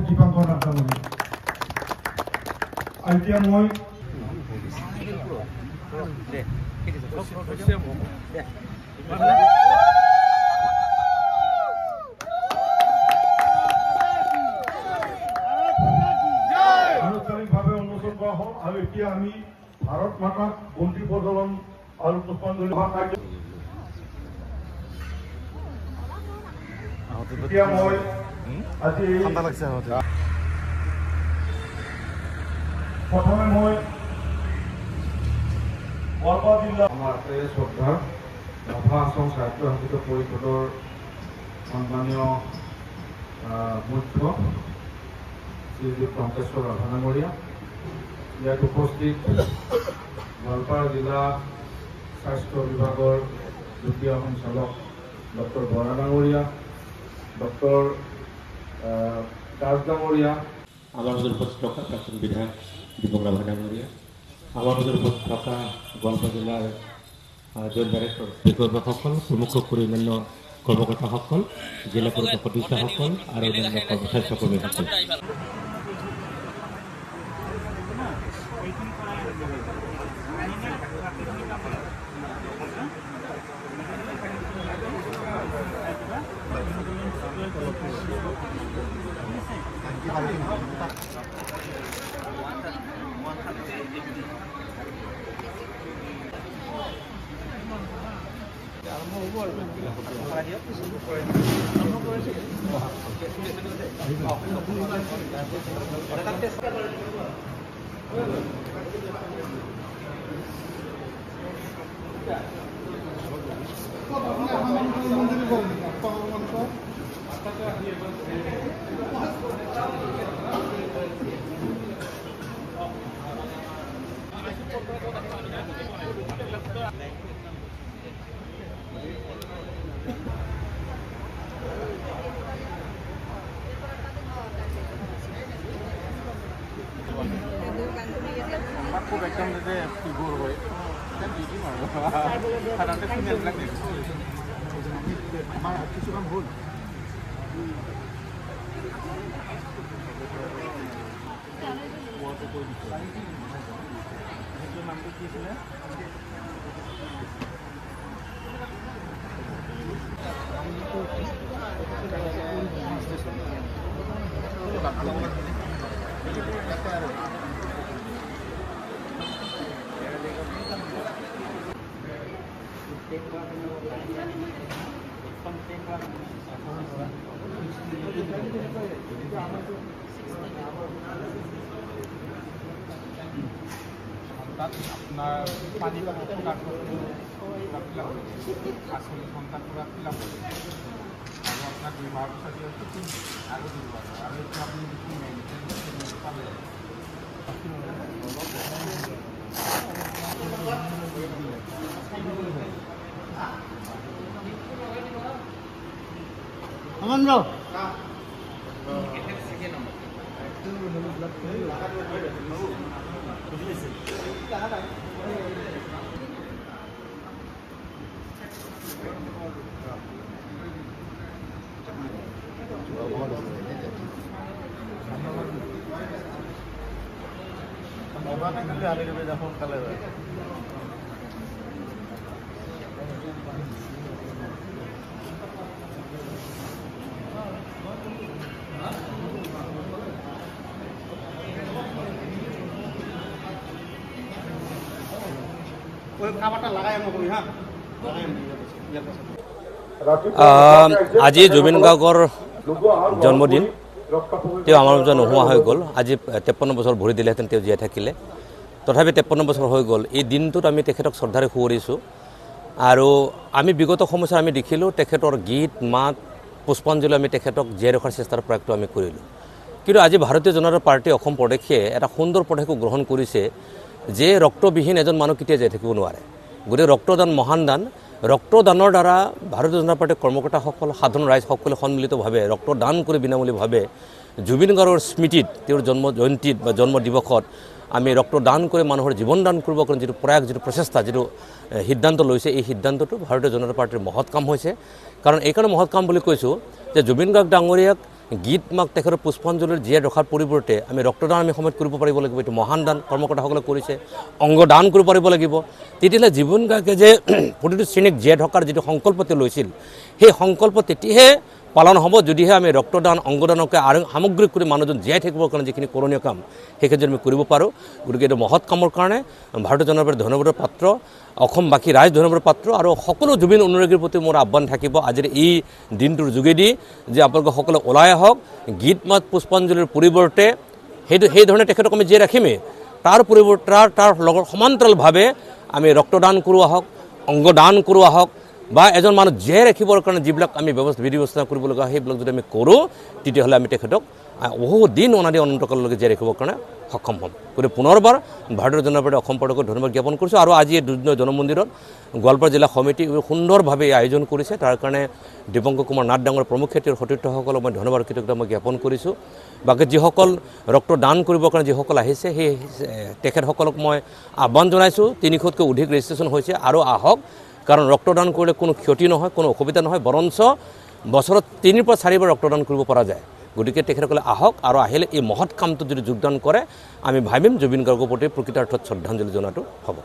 দীপাংকৰ ৰাজামণি এতিয়া মই আনুষ্ঠানিকভাৱে উন্মোচন কৰা হ'ল আৰু এতিয়া আমি ভাৰত মাতাক বন্তি প্ৰজ্বলন আৰু পুষ্পাঞ্জলি কাৰ্য এতিয়া মই আজি প্ৰথমে মই গোৱালপাৰা জিলা আমাৰ শ্ৰদ্ধা ৰাভা আসাম স্বায়ত্তশাসিত পৰিষদৰ সন্মানীয় মুখ্য শ্ৰীযুত পংকেশ্বৰ ৰাভা ডাঙৰীয়া, ইয়াত উপস্থিত গোৱালপাৰা জিলা স্বাস্থ্য বিভাগৰ যুটীয়া সঞ্চালক ডক্টৰ বৰা ডাঙৰীয়া, ডক্টৰ দাস ডাঙৰীয়া, আমাৰ মধ্যে উপস্থিত থাকা প্ৰাক্তন বিধায়ক দীপক ৰাভা ডাঙৰিয়া, আমাৰ মধ্যে উপস্থিত থাকা গোৱালপাৰা জিলাৰ জয়েন্ট ডাইৰেক্টৰ বিষয়বসকল, প্ৰমুখ অন্যান্য কৰ্মকৰ্তাসকল, জিলা পৰিষদ সদস্যসকল আৰু অন্যান্য কৰ্মচাৰী কৰ্মীসকল। খুব একদম যে ফিগুৰ হয় দি দিম আৰু সাধাৰণতে ফিমেলবিলাক দেখিছোঁ আমাৰ কিছু কাম হ'ল সেইটো নামটো কি আছিলে তাত আপোনাৰ পানী আচল সন্তানবিলাক ফিল আপ কৰে আৰু আপোনাক 2 মাহৰ পিছত আৰু দিব আৰু এইটো আপুনি যিখিনি মেডিচিন পালে Aman bro. আজি জুবিন গাৰ্গৰ জন্মদিন তেওঁ আমাৰ মাজত নোহোৱা হৈ গ'ল। আজি 53 বছৰ ভৰি দিলেহেঁতেন তেওঁ জীয়াই থাকিলে, তথাপি 53 বছৰ হৈ গ'ল। এই দিনটোত আমি তেখেতক শ্ৰদ্ধাৰে সুঁৱৰিছোঁ আৰু আমি বিগত সময়ছোৱাত আমি দেখিলোঁ তেখেতৰ গীত মাত পুষ্পাঞ্জলি আমি তেখেতক জীয়াই ৰখাৰ চেষ্টাৰ প্ৰয়াসটো আমি কৰিলোঁ। কিন্তু আজি ভাৰতীয় জনতা পাৰ্টী অসম প্ৰদেশে এটা সুন্দৰ পদক্ষেপ গ্ৰহণ কৰিছে যে ৰক্তবিহীন এজন মানুহ কেতিয়া জীয়াই থাকিব নোৱাৰে। গতিকে ৰক্তদান মহান দান, ৰক্তদানৰ দ্বাৰা ভাৰতীয় জনতা পাৰ্টীৰ কৰ্মকৰ্তাসকল সাধাৰণ ৰাইজ সকলে সন্মিলিতভাৱে ৰক্তদান কৰি বিনামূলীয়াভাৱে জুবিন গাৰ্গৰ স্মৃতিত তেওঁৰ জন্ম জয়ন্তীত বা জন্ম দিৱসত আমি ৰক্তদান কৰি মানুহৰ জীৱন দান কৰিব কাৰণে যিটো প্ৰয়াস যিটো প্ৰচেষ্টা যিটো সিদ্ধান্ত লৈছে এই সিদ্ধান্তটো ভাৰতীয় জনতা পাৰ্টীৰ মহৎ কাম হৈছে। কাৰণ এইকাৰণে মহৎ কাম বুলি কৈছোঁ যে জুবিন গাৰ্গ ডাঙৰীয়াক গীত মাক তেখেতৰ পুষ্পাঞ্জলিৰ জীয়াই ৰখাৰ পৰিৱৰ্তে আমি ৰক্তদান আমি সময়ত কৰিব পাৰিব লাগিব। এইটো মহান দান কৰ্মকৰ্তাসকলে কৰিছে, অংগদান কৰিব পাৰিব লাগিব। তেতিয়াহ'লে জুবিন গাৰ্গে যে প্ৰতিটো শ্ৰেণীক জীয়াই থকাৰ যিটো সংকল্প তেওঁ লৈছিল, সেই সংকল্প তেতিয়াহে পালন হ'ব যদিহে আমি ৰক্তদান অংগদানকে আৰু সামগ্ৰিক কৰি মানুহজন জীয়াই থাকিবৰ কাৰণে যিখিনি কৰণীয় কাম সেইখিনি যদি আমি কৰিব পাৰোঁ। গতিকে এইটো মহৎ কামৰ কাৰণে ভাৰতীয় জনতা পাৰ্টীৰ ধন্যবাদৰ পাত্ৰ, অসমবাসী ৰাইজ ধন্যবাদৰ পাত্ৰ আৰু সকলো জুবিন অনুৰাগীৰ প্ৰতি মোৰ আহ্বান থাকিব আজিৰ এই দিনটোৰ যোগেদি যে আপোনালোকে সকলো ওলাই আহক। গীত মাত পুষ্পাঞ্জলিৰ পৰিৱৰ্তে সেই ধৰণে তেখেতক আমি জীয়াই ৰাখিমেই, তাৰ পৰিৱৰ্তে তাৰ লগত সমান্তৰালভাৱে আমি ৰক্তদান কৰোঁ আহক, অংগদান কৰোঁ আহক, বা এজন মানুহ জীয়াই ৰাখিবৰ কাৰণে যিবিলাক আমি বিধি ব্যৱস্থা কৰিব লগা সেইবিলাক যদি আমি কৰোঁ তেতিয়াহ'লে আমি তেখেতক বহুত দিন অনাদি অনন্তকাললৈকে জীয়াই ৰাখিবৰ কাৰণে সক্ষম হ'ম। গতিকে পুনৰবাৰ ভাৰতীয় জনতা পাৰ্টীৰ অসম প্ৰদেশক ধন্যবাদ জ্ঞাপন কৰিছোঁ। আৰু আজি এই দুদিনীয়া জনমন্দিৰত গোৱালপাৰা জিলা সমিতি সুন্দৰভাৱে আয়োজন কৰিছে, তাৰ কাৰণে দীপংকৰ কুমাৰ নাথ ডাঙৰ প্ৰমুখ ক্ষেত্ৰৰ সতীৰ্থসকলক মই ধন্যবাদ কৃতজ্ঞতা মই জ্ঞাপন কৰিছোঁ। বাকী যিসকল ৰক্তদান কৰিবৰ কাৰণে যিসকল আহিছে সেই তেখেতসকলক মই আহ্বান জনাইছোঁ। 300তকৈ অধিক ৰেজিষ্ট্ৰেশ্যন হৈছে আৰু আহক, কাৰণ ৰক্তদান কৰিলে কোনো ক্ষতি নহয়, কোনো অসুবিধা নহয়, বৰঞ্চ বছৰত 3 পৰা 4 বাৰ ৰক্তদান কৰিব পৰা যায়। গতিকে তেখেতসকলে আহক আৰু আহিলে এই মহৎ কামটোত যদি যোগদান কৰে আমি ভাবিম জুবিন গাৰ্গৰ প্ৰতি প্ৰকৃতাৰ্থত শ্ৰদ্ধাঞ্জলি জনোৱাটো হ'ব।